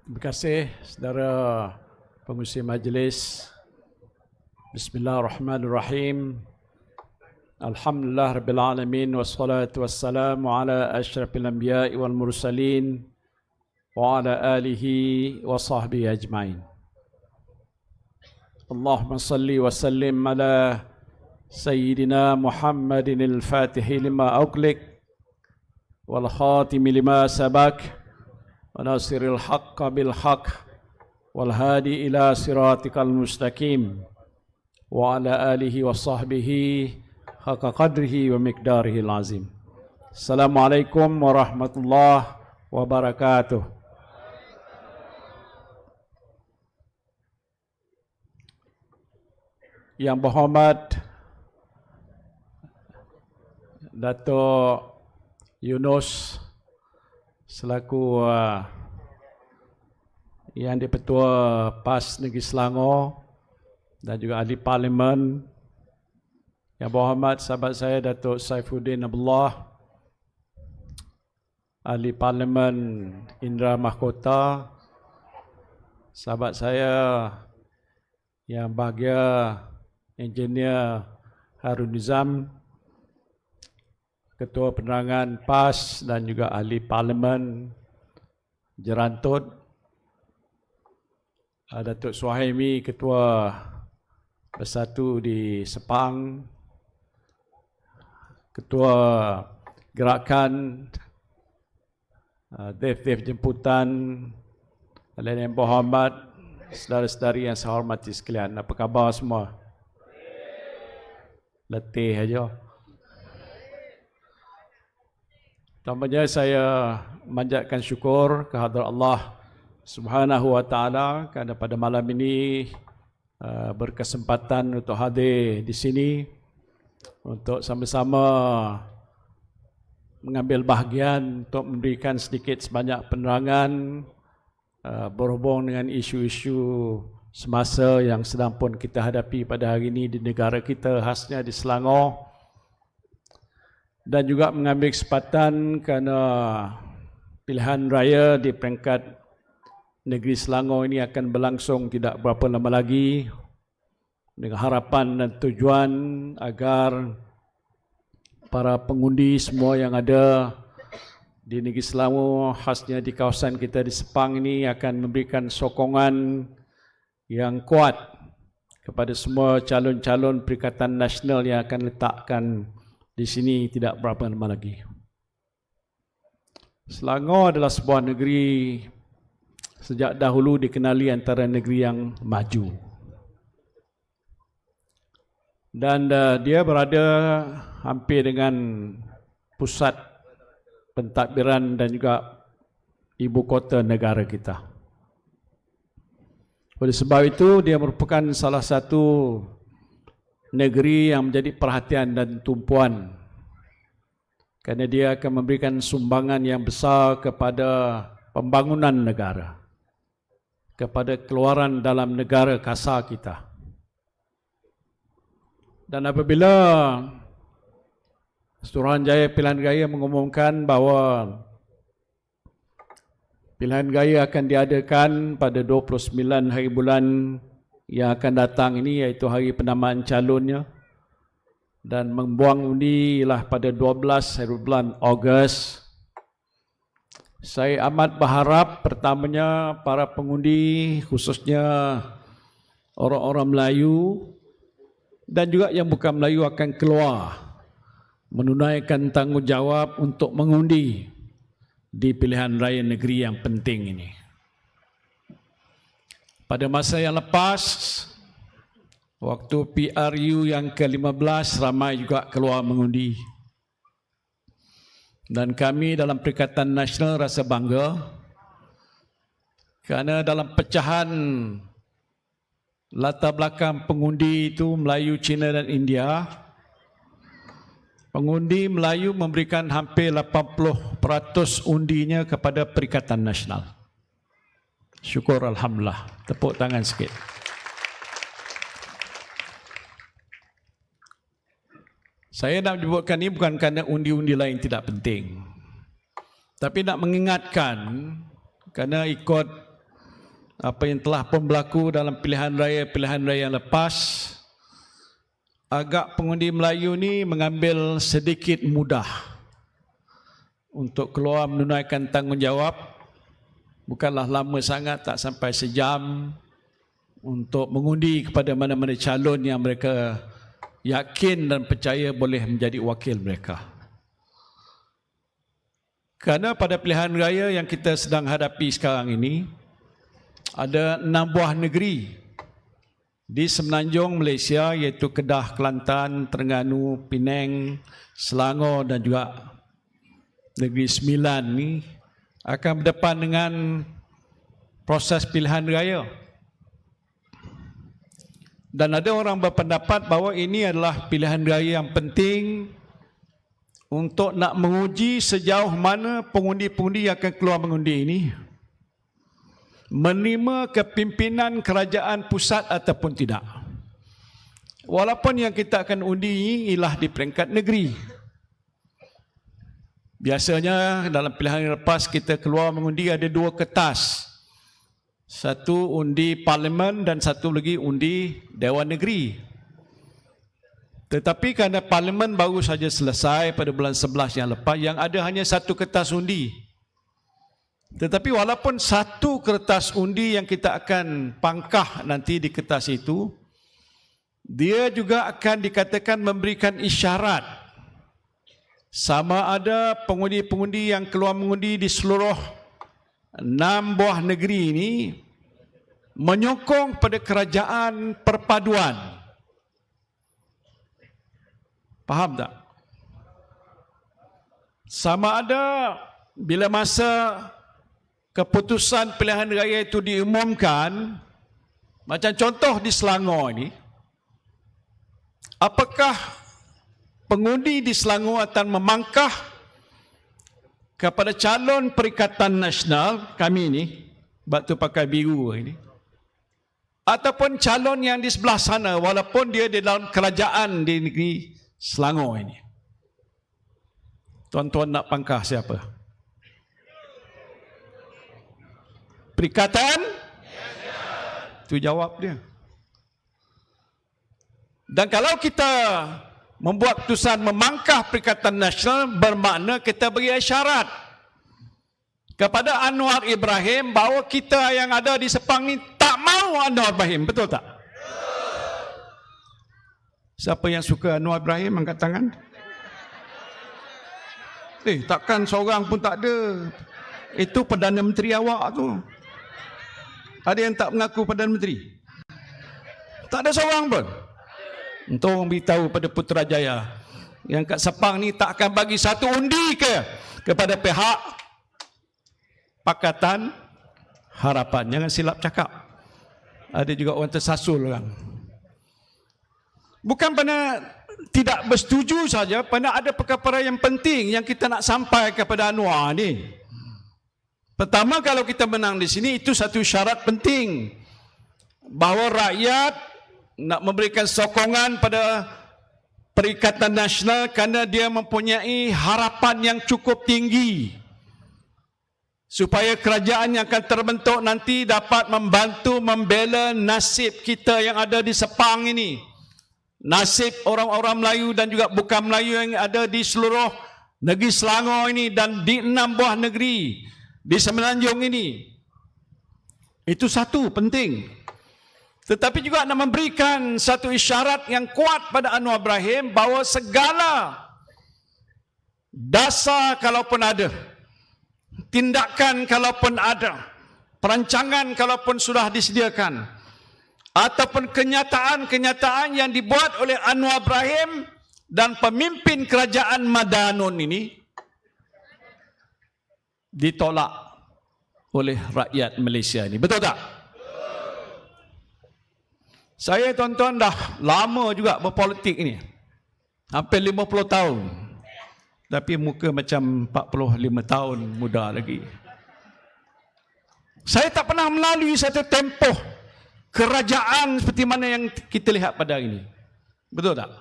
Terima kasih saudara pengurusi majlis. Bismillahirrahmanirrahim. Alhamdulillah rabbil alamin wassalatu wassalamu ala asyrafil anbiya'i wal mursalin wa ala alihi wa sahbihi ajmain. Allahumma salli wa sallim ala sayyidina Muhammadin al-Fatihi lima ughliq wal khatimi lima sabaq wa nasiril haqqa bil haqq wal hadi ila siratikal mustaqim wa ala alihi wa sahbihi haqqa qadrihi wa miqdarihi al-azim. Assalamualaikum warahmatullahi wabarakatuh. Yang berhormat Dato' Yunus selaku Yang di-Petua PAS Negeri Selangor dan juga ahli parlimen. Yang berhormat sahabat saya Datuk Saifuddin Abdullah, ahli parlimen Indra Mahkota. Sahabat saya yang bahagia Engineer Harun Nizam, Ketua Penerangan PAS dan juga ahli parlimen Jerantut. Datuk Suhaimi, Ketua Bersatu di Sepang, Ketua Gerakan, Dev Jemputan, dan yang berhormat saudara-saudari yang saya hormati sekalian. Apa khabar semua? Letih aja. Pertamanya saya manjatkan syukur kehadrat Allah Subhanahu wa taala kerana pada malam ini berkesempatan untuk hadir di sini untuk sama-sama mengambil bahagian untuk memberikan sedikit sebanyak penerangan berhubung dengan isu-isu semasa yang sedang pun kita hadapi pada hari ini di negara kita, khasnya di Selangor. Dan juga mengambil kesempatan kerana pilihan raya di peringkat negeri Selangor ini akan berlangsung tidak berapa lama lagi, dengan harapan dan tujuan agar para pengundi semua yang ada di negeri Selangor, khasnya di kawasan kita di Sepang ini, akan memberikan sokongan yang kuat kepada semua calon-calon Perikatan Nasional yang akan letakkan di sini tidak berapa lama lagi. Selangor adalah sebuah negeri sejak dahulu dikenali antara negeri yang maju. Dan dia berada hampir dengan pusat pentadbiran dan juga ibu kota negara kita. Oleh sebab itu, dia merupakan salah satu negeri yang menjadi perhatian dan tumpuan kerana dia akan memberikan sumbangan yang besar kepada pembangunan negara, kepada keluaran dalam negara kasar kita. Dan apabila Suruhanjaya Pilihan Raya mengumumkan bahawa pilihan raya akan diadakan pada 29 hari bulan yang akan datang ini, iaitu hari penamaan calonnya, dan membuang undi ialah pada 12 hari bulan Ogos. Saya amat berharap pertamanya para pengundi, khususnya orang-orang Melayu dan juga yang bukan Melayu, akan keluar menunaikan tanggungjawab untuk mengundi di pilihan raya negeri yang penting ini. Pada masa yang lepas, waktu PRU yang ke-15, ramai juga keluar mengundi. Dan kami dalam Perikatan Nasional rasa bangga kerana dalam pecahan latar belakang pengundi itu Melayu, Cina dan India, pengundi Melayu memberikan hampir 80% undinya kepada Perikatan Nasional. Syukur Alhamdulillah. Tepuk tangan sikit. Saya nak menyebutkan ini bukan kerana undi-undi lain tidak penting, tapi nak mengingatkan kerana ikut apa yang telah pun berlaku dalam pilihan raya yang lepas, agak pengundi Melayu ni mengambil sedikit mudah untuk keluar menunaikan tanggungjawab. Bukanlah lama sangat, tak sampai sejam, untuk mengundi kepada mana-mana calon yang mereka yakin dan percaya boleh menjadi wakil mereka. Kerana pada pilihan raya yang kita sedang hadapi sekarang ini, ada 6 buah negeri di semenanjung Malaysia, iaitu Kedah, Kelantan, Terengganu, Penang, Selangor dan juga Negeri Sembilan ni akan berdepan dengan proses pilihan raya. Dan ada orang berpendapat bahawa ini adalah pilihan raya yang penting untuk nak menguji sejauh mana pengundi-pengundi yang akan keluar mengundi ini menerima kepimpinan kerajaan pusat ataupun tidak. Walaupun yang kita akan undi ialah di peringkat negeri. Biasanya dalam pilihan yang lepas kita keluar mengundi ada 2 kertas. Satu undi parlimen dan satu lagi undi Dewan Negeri. Tetapi kerana parlimen baru saja selesai pada bulan 11 yang lepas, yang ada hanya 1 kertas undi. Tetapi walaupun 1 kertas undi yang kita akan pangkah nanti di kertas itu, dia juga akan dikatakan memberikan isyarat sama ada pengundi-pengundi yang keluar mengundi di seluruh 6 buah negeri ini menyokong pada kerajaan perpaduan. Faham tak? Sama ada bila masa keputusan pilihan raya itu diumumkan, macam contoh di Selangor ini, apakah pengundi di Selangor akan memangkah kepada calon Perikatan Nasional kami ini, batu pakai biru ini, ataupun calon yang di sebelah sana walaupun dia di dalam kerajaan di negeri Selangor ini? Tuan-tuan nak pangkah siapa? Perikatan? Itu jawab dia. Dan kalau kita membuat keputusan memangkah Perikatan Nasional, bermakna kita beri isyarat kepada Anwar Ibrahim bahawa kita yang ada di Sepang ni tak mahu Anwar Ibrahim. Betul tak? Siapa yang suka Anwar Ibrahim angkat tangan? Takkan seorang pun tak ada. Itu Perdana Menteri awak tu. Ada yang tak mengaku Perdana Menteri? Tak ada seorang pun. Untuk orang beritahu pada Putrajaya yang kat Sepang ni tak akan bagi 1 undi kepada pihak Pakatan Harapan. Jangan silap cakap. Ada juga orang tersasul orang. Bukan kerana tidak bersetuju saja, kerana ada perkara yang penting yang kita nak sampai kepada Anwar ni. Pertama, kalau kita menang di sini, itu satu syarat penting bahawa rakyat nak memberikan sokongan pada Perikatan Nasional kerana dia mempunyai harapan yang cukup tinggi supaya kerajaan yang akan terbentuk nanti dapat membantu membela nasib kita yang ada di Sepang ini, nasib orang-orang Melayu dan juga bukan Melayu yang ada di seluruh negeri Selangor ini dan di 6 buah negeri di semenanjung ini. Itu satu penting. Tetapi juga nak memberikan satu isyarat yang kuat pada Anwar Ibrahim bahawa segala dasar kalaupun ada, tindakan kalaupun ada, perancangan kalaupun sudah disediakan, ataupun kenyataan-kenyataan yang dibuat oleh Anwar Ibrahim dan pemimpin kerajaan Madanun ini ditolak oleh rakyat Malaysia ini. Betul tak? Saya tuan-tuan dah lama juga berpolitik ini. Hampir 50 tahun. Tapi muka macam 45 tahun muda lagi. Saya tak pernah melalui satu tempoh kerajaan seperti mana yang kita lihat pada hari ini. Betul tak?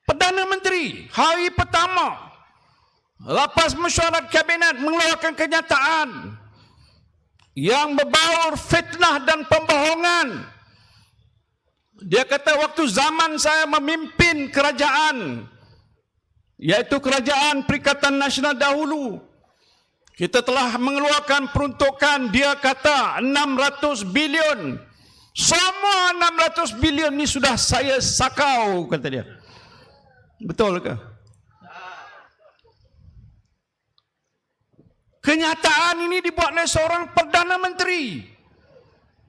Perdana Menteri hari pertama lepas mesyuarat kabinet mengeluarkan kenyataan yang berbaur fitnah dan pembohongan. Dia kata waktu zaman saya memimpin kerajaan, iaitu kerajaan Perikatan Nasional dahulu, kita telah mengeluarkan peruntukan, dia kata 600 bilion. Semua 600 bilion ni sudah saya sakau, kata dia. Betul ke? Kenyataan ini dibuat oleh seorang Perdana Menteri.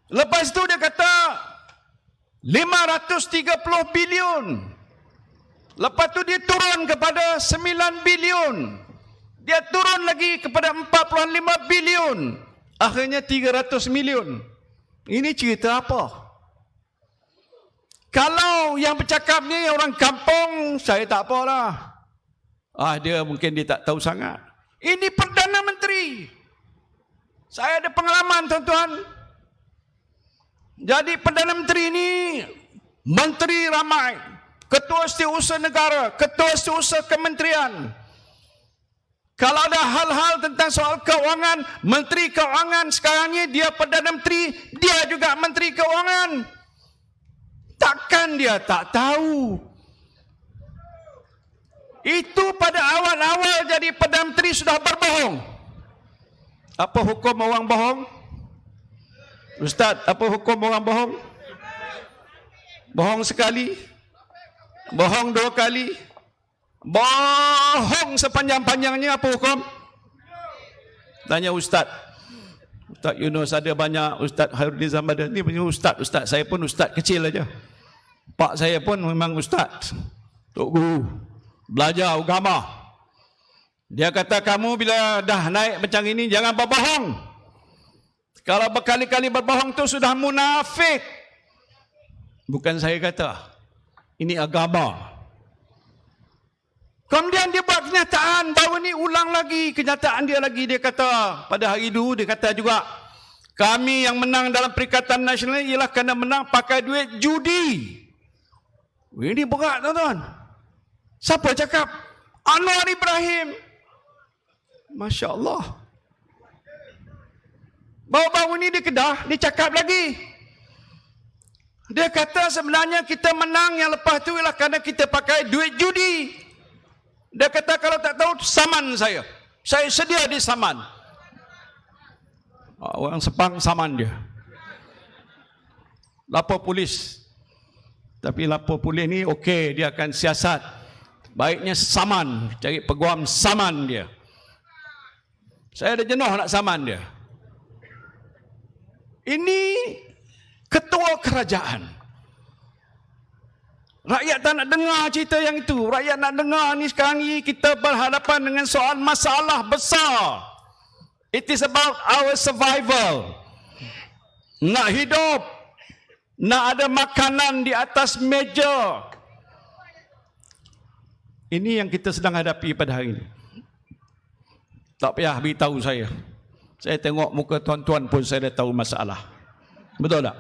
Lepas itu dia kata 530 bilion. Lepas itu dia turun kepada 9 bilion. Dia turun lagi kepada 45 bilion. Akhirnya 300 milion. Ini cerita apa? Kalau yang bercakap ni orang kampung, saya tak apalah. Dia mungkin dia tak tahu sangat. Ini Perdana Menteri. Saya ada pengalaman, tuan-tuan. Jadi Perdana Menteri ini menteri ramai, ketua setiausaha negara, ketua setiausaha kementerian. Kalau ada hal-hal tentang soal keuangan, Menteri Keuangan sekarang ni dia Perdana Menteri, dia juga Menteri Keuangan. Takkan dia tak tahu? Itu pada awal-awal jadi Perdana Menteri sudah berbohong. Apa hukum orang bohong? Ustaz, apa hukum orang bohong? Bohong sekali, bohong 2 kali, bohong sepanjang-panjangnya, apa hukum? Tanya Ustaz. Ustaz Yunus ada banyak, Ustaz Hairudin ada. Ni punya Ustaz, saya pun Ustaz kecil aja. Pak saya pun memang Ustaz, Tok Guru, belajar agama. Dia kata kamu bila dah naik macam ini jangan berbohong. Kalau berkali-kali berbohong tu sudah munafik. Bukan saya kata. Ini agama. Kemudian dia buat kenyataan, baru ni ulang lagi kenyataan dia lagi. Dia kata pada hari dulu dia kata juga, kami yang menang dalam Perikatan Nasional ialah kerana menang pakai duit judi. Ini berat, tuan-tuan. Siapa cakap? Anwar Ibrahim. Masya Allah. Baru-baru ni di Kedah, dia cakap lagi. Dia kata sebenarnya kita menang yang lepas tu ialah kerana kita pakai duit judi. Dia kata kalau tak tahu, saman saya. Saya sedia disaman. Orang Sepang saman dia. Lapor polis. Tapi lapor polis ni okey, dia akan siasat. Baiknya saman, cari peguam saman dia. Saya ada jenuh nak saman dia. Ini ketua kerajaan. Rakyat tak nak dengar cerita yang itu. Rakyat nak dengar ni sekarang ni kita berhadapan dengan soal masalah besar. It is about our survival. Nak hidup, nak ada makanan di atas meja. Ini yang kita sedang hadapi pada hari ini. Tak payah beritahu saya. Saya tengok muka tuan-tuan pun saya dah tahu masalah. Betul tak?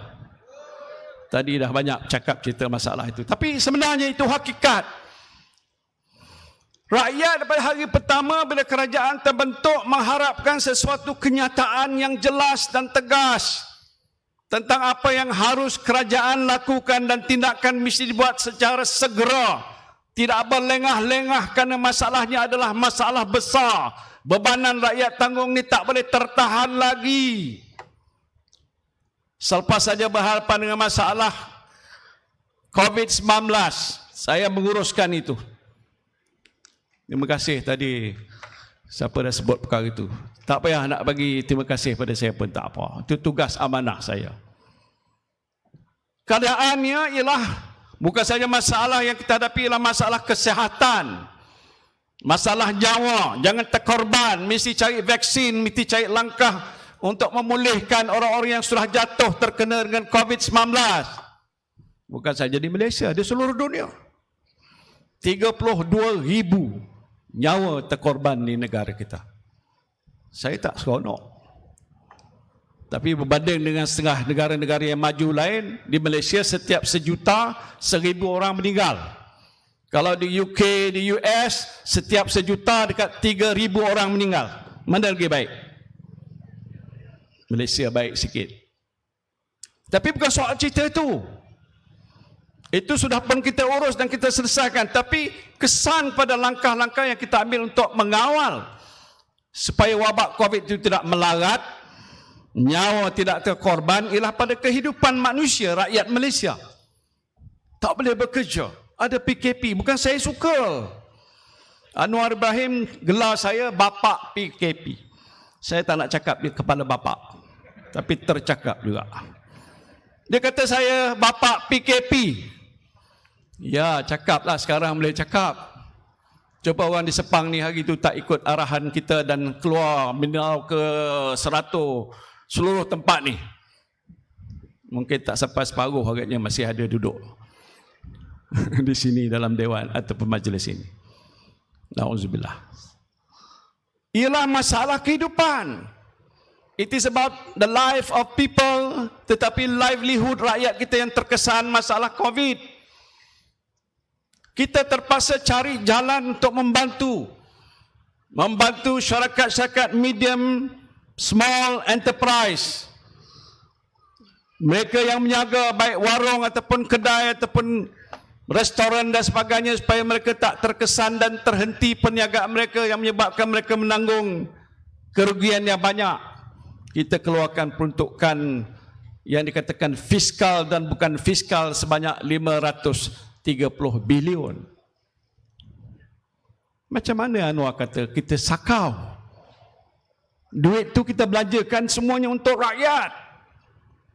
Tadi dah banyak cakap cerita masalah itu. Tapi sebenarnya itu hakikat. Rakyat pada hari pertama bila kerajaan terbentuk mengharapkan sesuatu kenyataan yang jelas dan tegas tentang apa yang harus kerajaan lakukan dan tindakan mesti dibuat secara segera. Tidak berlengah-lengah kerana masalahnya adalah masalah besar. Bebanan rakyat tanggung ni tak boleh tertahan lagi. Selepas saja berhadapan dengan masalah COVID-19, saya menguruskan itu. Terima kasih tadi siapa dah sebut perkara itu. Tak payah nak bagi terima kasih pada saya pun tak apa. Itu tugas amanah saya. Keadaannya ialah bukan saja masalah yang kita hadapi, ialah masalah kesihatan. Masalah nyawa, jangan terkorban, mesti cari vaksin, mesti cari langkah untuk memulihkan orang-orang yang sudah jatuh terkena dengan COVID-19. Bukan saja di Malaysia, di seluruh dunia. 32,000 nyawa terkorban di negara kita. Saya tak seronok. Tapi berbanding dengan setengah negara-negara yang maju lain, di Malaysia setiap 1,000,000, 1,000 orang meninggal. Kalau di UK, di US, setiap 1,000,000 dekat 3,000 orang meninggal. Mana lagi baik? Malaysia baik sikit. Tapi bukan soal cerita itu. Itu sudah pun kita urus dan kita selesaikan. Tapi kesan pada langkah-langkah yang kita ambil untuk mengawal supaya wabak COVID itu tidak melarat, nyawa tidak terkorban, ialah pada kehidupan manusia, rakyat Malaysia. Tak boleh bekerja. Ada PKP. Bukan saya suka. Anwar Ibrahim gelar saya bapa PKP. Saya tak nak cakap dia kepala bapa. Tapi tercakap juga. Dia kata saya bapa PKP. Ya, cakaplah sekarang boleh cakap. Coba orang di Sepang ni hari itu tak ikut arahan kita dan keluar minau ke Serato, seluruh tempat ni. Mungkin tak sampai separuh agaknya masih ada duduk di sini dalam dewan ataupun majlis ini. Nauzubillah. Ialah masalah kehidupan. It is about the life of people, tetapi livelihood rakyat kita yang terkesan masalah COVID. Kita terpaksa cari jalan untuk membantu syarikat-syarikat medium, small enterprise. Mereka yang menjaga baik warung ataupun kedai ataupun restoran dan sebagainya supaya mereka tak terkesan dan terhenti perniagaan mereka yang menyebabkan mereka menanggung kerugian yang banyak. Kita keluarkan peruntukan yang dikatakan fiskal dan bukan fiskal sebanyak 530 bilion. Macam mana Anwar kata kita sakau? Duit tu kita belanjakan semuanya untuk rakyat.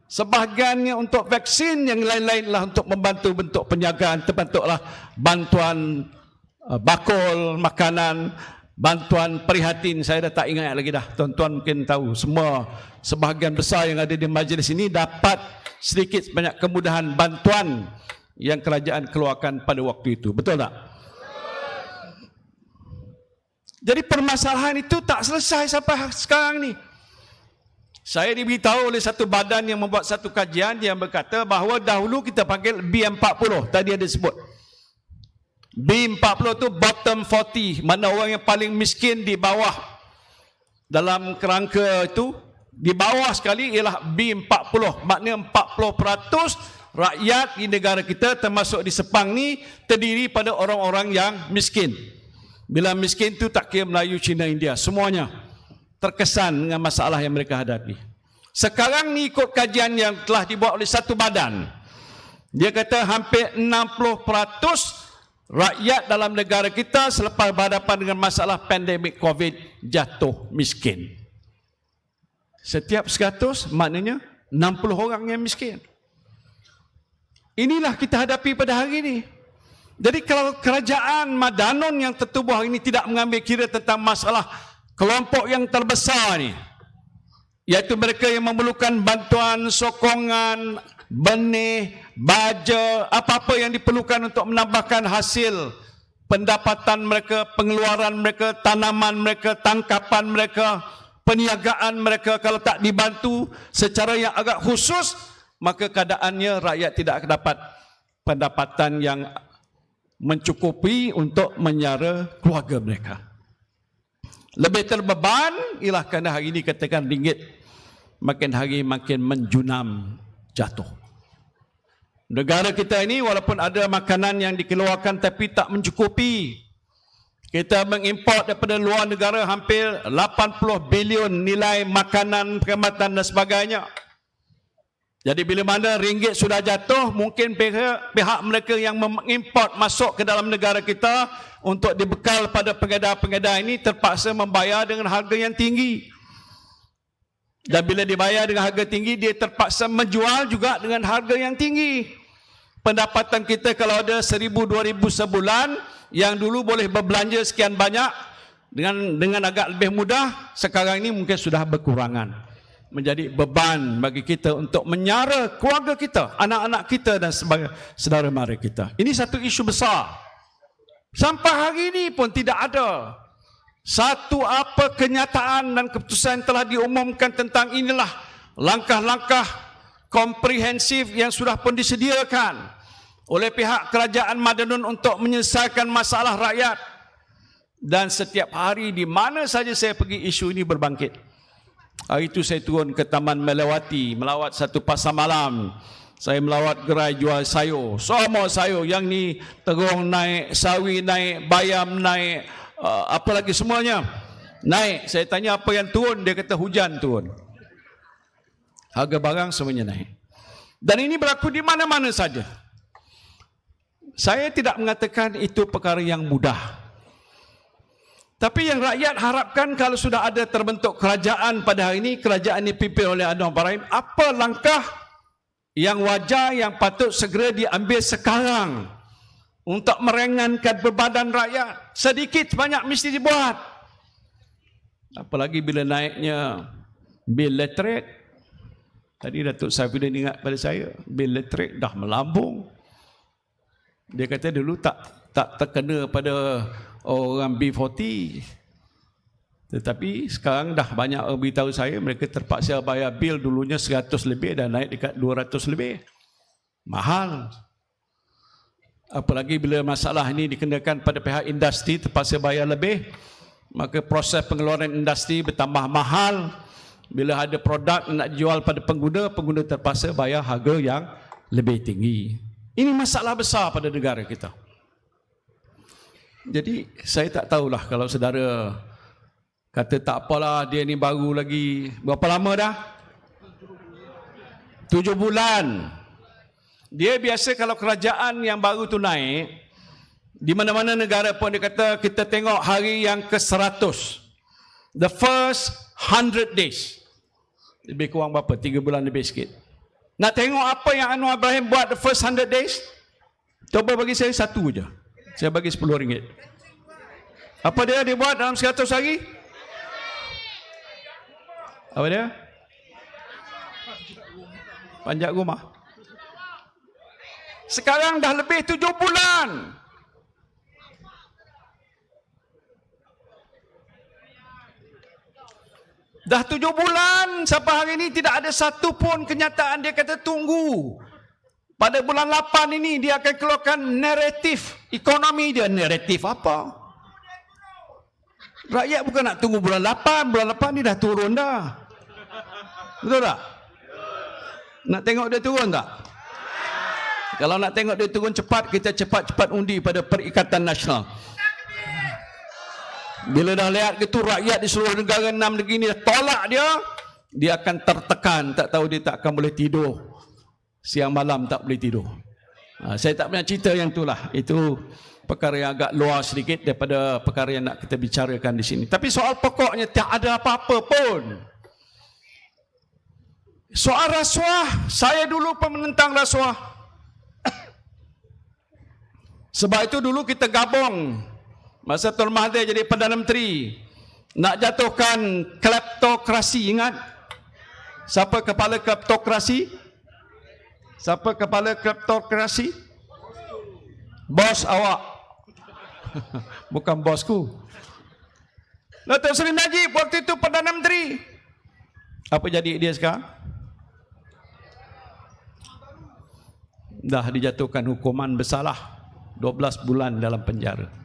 Sebahagiannya untuk vaksin, yang lain-lainlah untuk membantu bentuk penjagaan, terbentuklah bantuan bakul, makanan, bantuan prihatin. Saya dah tak ingat lagi dah. Tuan-tuan mungkin tahu semua, sebahagian besar yang ada di majlis ini dapat sedikit banyak kemudahan bantuan yang kerajaan keluarkan pada waktu itu. Betul tak? Jadi permasalahan itu tak selesai sampai sekarang ni. Saya diberitahu oleh satu badan yang membuat satu kajian yang berkata bahawa dahulu kita panggil B40. Tadi ada sebut. B40 tu bottom 40. Mana orang yang paling miskin di bawah. Dalam kerangka itu, di bawah sekali ialah B40. Maknanya 40% rakyat di negara kita termasuk di Sepang ni terdiri pada orang-orang yang miskin. Bila miskin tu tak kira Melayu, Cina, India. Semuanya terkesan dengan masalah yang mereka hadapi. Sekarang ni ikut kajian yang telah dibuat oleh satu badan. Dia kata hampir 60% rakyat dalam negara kita selepas berhadapan dengan masalah pandemik COVID jatuh miskin. Setiap 100 maknanya 60 orang yang miskin. Inilah kita hadapi pada hari ini. Jadi kalau kerajaan Madanon yang tertubuh hari ini tidak mengambil kira tentang masalah kelompok yang terbesar ni, iaitu mereka yang memerlukan bantuan, sokongan, benih, baja, apa-apa yang diperlukan untuk menambahkan hasil pendapatan mereka, pengeluaran mereka, tanaman mereka, tangkapan mereka, perniagaan mereka, kalau tak dibantu secara yang agak khusus, maka keadaannya rakyat tidak dapat pendapatan yang mencukupi untuk menyara keluarga mereka. Lebih terbeban ialah kerana hari ini katakan ringgit makin hari makin menjunam jatuh. Negara kita ini walaupun ada makanan yang dikeluarkan tapi tak mencukupi. Kita mengimport daripada luar negara hampir 80 bilion nilai makanan, perkhidmatan dan sebagainya. Jadi bila mana ringgit sudah jatuh, mungkin pihak mereka yang mengimport masuk ke dalam negara kita untuk dibekal pada pengedar-pengedar ini terpaksa membayar dengan harga yang tinggi. Dan bila dibayar dengan harga tinggi, dia terpaksa menjual juga dengan harga yang tinggi. Pendapatan kita kalau ada 1,000-2,000 sebulan, yang dulu boleh berbelanja sekian banyak dengan agak lebih mudah, sekarang ini mungkin sudah berkurangan. Menjadi beban bagi kita untuk menyara keluarga kita, anak-anak kita dan saudara mara kita. Ini satu isu besar. Sampai hari ini pun tidak ada satu apa kenyataan dan keputusan telah diumumkan tentang inilah langkah-langkah komprehensif yang sudah pun disediakan oleh pihak kerajaan Madanon untuk menyelesaikan masalah rakyat. Dan setiap hari di mana saja saya pergi, isu ini berbangkit. Hari itu saya turun ke Taman Melawati, melawat satu pasar malam. Saya melawat gerai jual sayur. Semua sayur. Yang ni terung naik, sawi naik, bayam naik, apa lagi semuanya naik. Saya tanya apa yang turun, dia kata hujan turun. Harga barang semuanya naik. Dan ini berlaku di mana-mana saja. Saya tidak mengatakan itu perkara yang mudah. Tapi yang rakyat harapkan kalau sudah ada terbentuk kerajaan pada hari ini, kerajaan ini dipimpin oleh Anwar Ibrahim, apa langkah yang wajar, yang patut segera diambil sekarang untuk meringankan bebanan rakyat? Sedikit banyak mesti dibuat. Apalagi bila naiknya bil elektrik. Tadi Datuk Saifuddin ingat pada saya, bil elektrik dah melambung. Dia kata dulu tak terkena pada orang B40. Tetapi sekarang dah banyak orang beritahu saya mereka terpaksa bayar bil dulunya 100 lebih dan naik dekat 200 lebih. Mahal. Apalagi bila masalah ini dikenakan pada pihak industri terpaksa bayar lebih, maka proses pengeluaran industri bertambah mahal. Bila ada produk nak dijual pada pengguna, pengguna terpaksa bayar harga yang lebih tinggi. Ini masalah besar pada negara kita. Jadi saya tak tahulah kalau saudara kata tak apalah dia ni baru lagi. Berapa lama dah? 7 bulan. Dia biasa kalau kerajaan yang baru tu naik, di mana-mana negara pun dia kata kita tengok hari yang ke-100. The first 100 days. Lebih kurang berapa? 3 bulan lebih sikit. Nak tengok apa yang Anwar Ibrahim buat the first 100 days? Cuba bagi saya satu je. Saya bagi RM10. Apa dia buat dalam 100 hari? Apa dia? Panjat rumah. Sekarang dah lebih 7 bulan. Dah 7 bulan sampai hari ini tidak ada satu pun kenyataan. Dia kata tunggu. Pada bulan 8 ini dia akan keluarkan naratif ekonomi dia. Naratif apa? Rakyat bukan nak tunggu bulan 8. Bulan 8 ni dah turun dah. Betul tak? Nak tengok dia turun tak? Kalau nak tengok dia turun cepat, kita cepat-cepat undi pada Perikatan Nasional. Bila dah lihat gitu rakyat di seluruh negara 6 negeri ni dah tolak dia akan tertekan. Tak tahu dia tak akan boleh tidur. Siang malam tak boleh tidur. Saya tak pernah cerita yang itulah. Itu perkara yang agak luar sedikit daripada perkara yang nak kita bicarakan di sini. Tapi soal pokoknya tak ada apa-apa pun. Soal rasuah, saya dulu pun menentang rasuah. Sebab itu dulu kita gabung. Masa Tuan Mahathir jadi Perdana Menteri, nak jatuhkan kleptokrasi, ingat? Siapa kepala kleptokrasi? Siapa kepala kleptokrasi? Bos awak. Bukan bosku. Datuk Seri Najib waktu itu Perdana Menteri. Apa jadi dia sekarang? Dah dijatuhkan hukuman bersalah 12 bulan dalam penjara.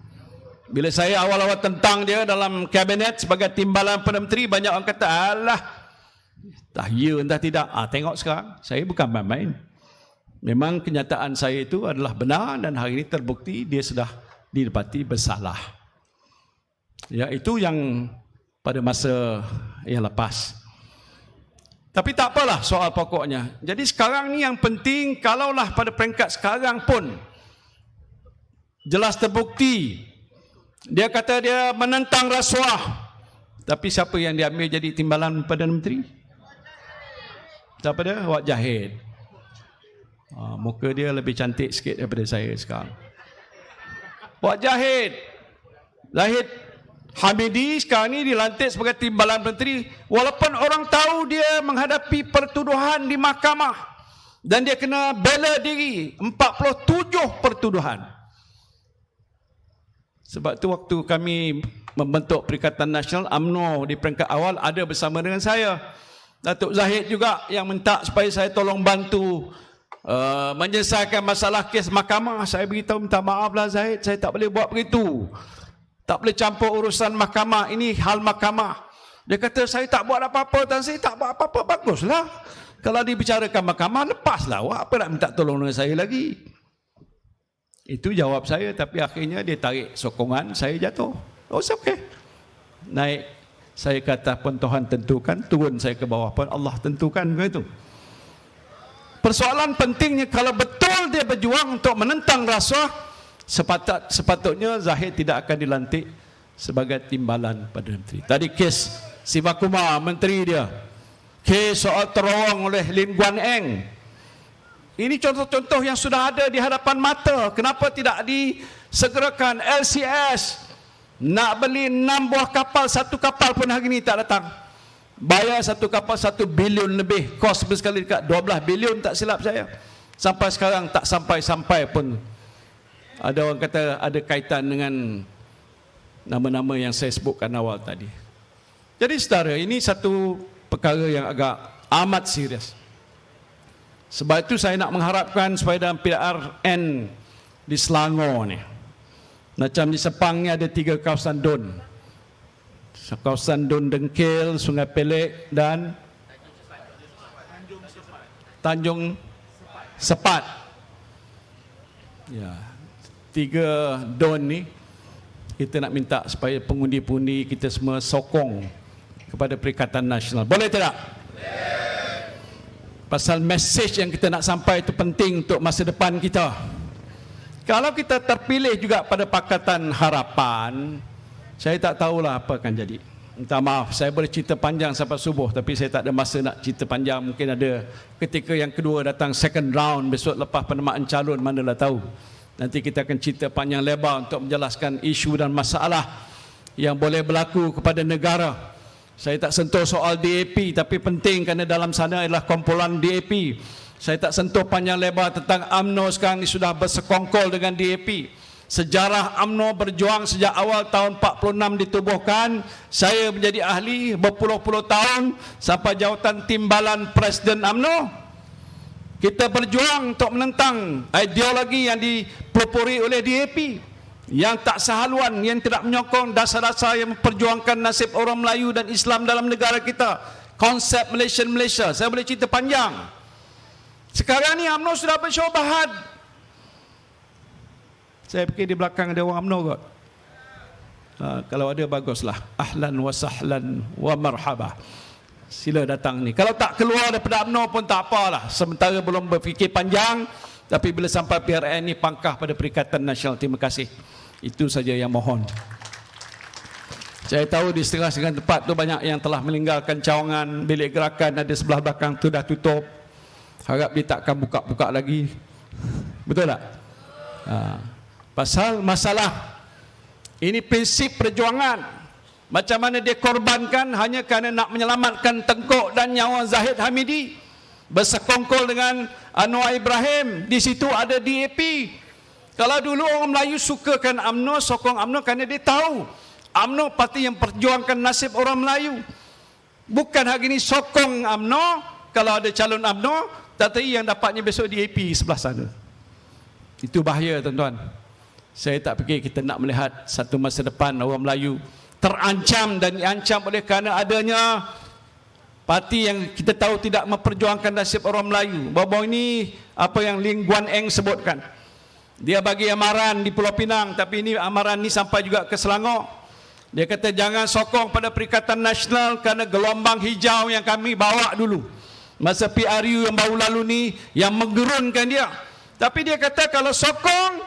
Bila saya awal-awal tentang dia dalam kabinet sebagai timbalan Perdana Menteri, banyak orang kata, alah, entah ya entah tidak. Tengok sekarang, saya bukan main-main. Memang kenyataan saya itu adalah benar dan hari ini terbukti dia sudah didapati bersalah. Ya, itu yang pada masa yang lepas. Tapi tak apalah soal pokoknya. Jadi sekarang ni yang penting, kalaulah pada peringkat sekarang pun jelas terbukti dia kata dia menentang rasuah. Tapi siapa yang diambil jadi timbalan Perdana Menteri? Siapa dia? Wak Jahid. Muka dia lebih cantik sikit daripada saya sekarang. Wak Jahid. Zahid Hamidi sekarang ni dilantik sebagai timbalan menteri. Walaupun orang tahu dia menghadapi pertuduhan di mahkamah. Dan dia kena bela diri. 47 pertuduhan. Sebab itu waktu kami membentuk Perikatan Nasional, UMNO di peringkat awal ada bersama dengan saya. Datuk Zahid juga yang minta supaya saya tolong bantu menyelesaikan masalah kes mahkamah. Saya beritahu, minta maaflah Zahid, saya tak boleh buat begitu. Tak boleh campur urusan mahkamah, ini hal mahkamah. Dia kata, saya tak buat apa-apa, Tan Sri tak buat apa-apa, baguslah. Kalau dibicarakan mahkamah, lepaslah. Awak apa nak minta tolong dengan saya lagi? Itu jawab saya, tapi akhirnya dia tarik sokongan, saya jatuh. Oh, okay. Naik, saya kata pun Tuhan tentukan, turun saya ke bawah pun Allah tentukan begitu. Persoalan pentingnya, kalau betul dia berjuang untuk menentang rasuah, sepatutnya Zahid tidak akan dilantik sebagai timbalan pada menteri. Tadi kes Siva Kumar, menteri dia, kes soal terowong oleh Lim Guan Eng. Ini contoh-contoh yang sudah ada di hadapan mata. Kenapa tidak disegerakan? LCS nak beli 6 buah kapal, 1 kapal pun hari ini tak datang. Bayar 1 kapal 1 bilion lebih, kos bersekali dekat 12 bilion tak silap saya. Sampai sekarang tak sampai-sampai pun. Ada orang kata ada kaitan dengan nama-nama yang saya sebutkan awal tadi. Jadi saudara, ini satu perkara yang agak amat serius. Sebab itu saya nak mengharapkan supaya dalam PRN di Selangor ni, macam di Sepang ni ada 3 kawasan DUN. Kawasan DUN Dengkil, Sungai Pelek dan Tanjung Sepat. Ya, 3 DUN ni kita nak minta supaya pengundi-pengundi kita semua sokong kepada Perikatan Nasional. Boleh tidak? Pasal mesej yang kita nak sampai itu penting untuk masa depan kita. Kalau kita terpilih juga pada Pakatan Harapan, saya tak tahulah apa akan jadi. Minta maaf, saya boleh cerita panjang sampai subuh, tapi saya tak ada masa nak cerita panjang. Mungkin ada ketika yang kedua datang second round besok lepas penamaan calon, manalah tahu. Nanti kita akan cerita panjang lebar untuk menjelaskan isu dan masalah yang boleh berlaku kepada negara. Saya tak sentuh soal DAP, tapi penting kerana dalam sana adalah kumpulan DAP. Saya tak sentuh panjang lebar tentang UMNO sekarang ini sudah bersekongkol dengan DAP. Sejarah UMNO berjuang sejak awal tahun 46 ditubuhkan. Saya menjadi ahli berpuluh-puluh tahun sampai jawatan timbalan Presiden UMNO. Kita berjuang untuk menentang ideologi yang dipelopori oleh DAP, yang tak sehaluan, yang tidak menyokong dasar-dasar yang memperjuangkan nasib orang Melayu dan Islam dalam negara kita. Konsep Malaysia. Saya boleh cerita panjang. Sekarang ni UMNO sudah bersyubahat. Saya fikir di belakang ada orang UMNO kot. Kalau ada baguslah. Ahlan wa sahlan wa marhaba. Sila datang ni. Kalau tak keluar daripada UMNO pun tak apalah. Sementara belum berfikir panjang. Tapi bila sampai PRN ni pangkah pada Perikatan Nasional. Terima kasih. Itu saja yang mohon. Saya tahu di setengah-setengah tempat tu banyak yang telah meninggalkan cawangan. Bilik gerakan ada sebelah belakang tu dah tutup. Harap dia takkan buka-buka lagi. Betul tak? Pasal masalah ini prinsip perjuangan. Macam mana dia korbankan hanya kerana nak menyelamatkan Tengkuk dan nyawa Zahid Hamidi. Bersekongkol dengan Anwar Ibrahim. Di situ ada DAP. Kalau dulu orang Melayu sukakan UMNO, sokong UMNO kerana dia tahu UMNO parti yang perjuangkan nasib orang Melayu. Bukan hari ini sokong UMNO, kalau ada calon UMNO, tetapi yang dapatnya besok DAP sebelah sana. Itu bahaya, tuan-tuan. Saya tak fikir kita nak melihat satu masa depan orang Melayu terancam dan diancam oleh kerana adanya parti yang kita tahu tidak memperjuangkan nasib orang Melayu. Baru-baru ini apa yang Lim Guan Eng sebutkan. Dia bagi amaran di Pulau Pinang, tapi ini amaran ni sampai juga ke Selangor. Dia kata jangan sokong pada Perikatan Nasional kerana gelombang hijau yang kami bawa dulu masa PRU yang baru lalu ni yang menggerunkan dia. Tapi dia kata kalau sokong,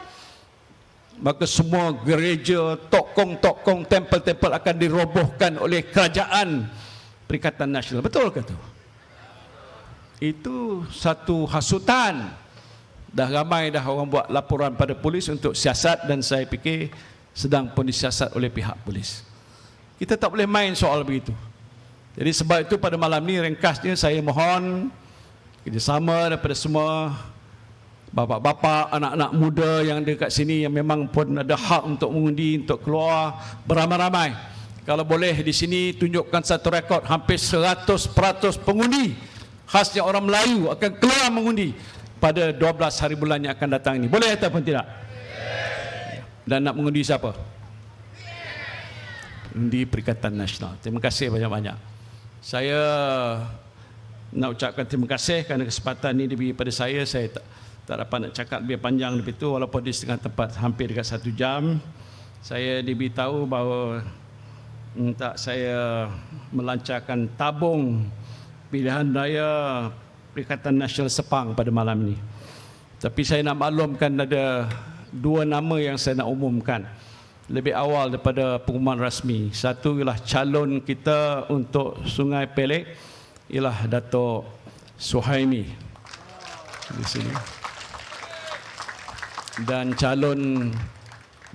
maka semua gereja, tokong-tokong, tempel-tempel akan dirobohkan oleh kerajaan Perikatan Nasional. Betul ke tu? Itu satu hasutan. Dah ramai dah orang buat laporan pada polis untuk siasat, dan saya fikir sedang pun disiasat oleh pihak polis. Kita tak boleh main soal begitu. Jadi sebab itu pada malam ni ringkasnya saya mohon kerjasama daripada semua bapa-bapa, anak-anak muda yang dekat sini yang memang pun ada hak untuk mengundi, untuk keluar beramai-ramai. Kalau boleh di sini tunjukkan satu rekod hampir 100% pengundi khasnya orang Melayu akan keluar mengundi pada 12 hari bulan yang akan datang ini. Boleh ataupun tidak? Dan nak mengundi siapa? di Perikatan Nasional. Terima kasih banyak-banyak. Saya nak ucapkan terima kasih kerana kesempatan ini diberi pada saya. Saya tak dapat nak cakap lebih panjang lebih itu, walaupun di setengah tempat hampir dekat 1 jam. Saya diberitahu bahawa tak saya melancarkan tabung pilihan raya Perikatan Nasional Sepang pada malam ini. Tapi saya nak maklumkan ada 2 nama yang saya nak umumkan lebih awal daripada pengumuman rasmi. Satu ialah calon kita untuk Sungai Pelik ialah Dato' Suhaimi di sini. Dan calon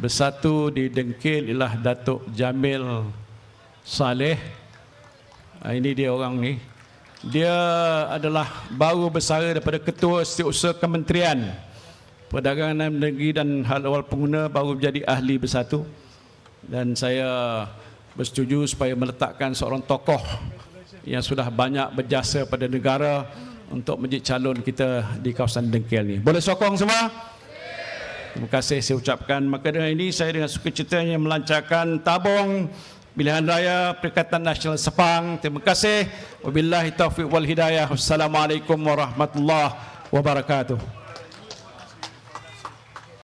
bersatu di Dengkil ialah Dato' Jamil Saleh. Ini dia orang ni. Dia adalah baru bersara daripada Ketua Setiausaha Kementerian Perdagangan Negeri dan Hal Ehwal Pengguna, baru menjadi ahli bersatu. Dan saya bersetuju supaya meletakkan seorang tokoh yang sudah banyak berjasa pada negara untuk menjadi calon kita di kawasan Dengkil ni. Boleh sokong semua? Terima kasih saya ucapkan. Maka dengan ini saya dengan sukacitanya melancarkan tabung pilihan raya Perikatan Nasional Sepang. Terima kasih. Wabillahi taufiq wal hidayah. Wassalamualaikum warahmatullahi wabarakatuh.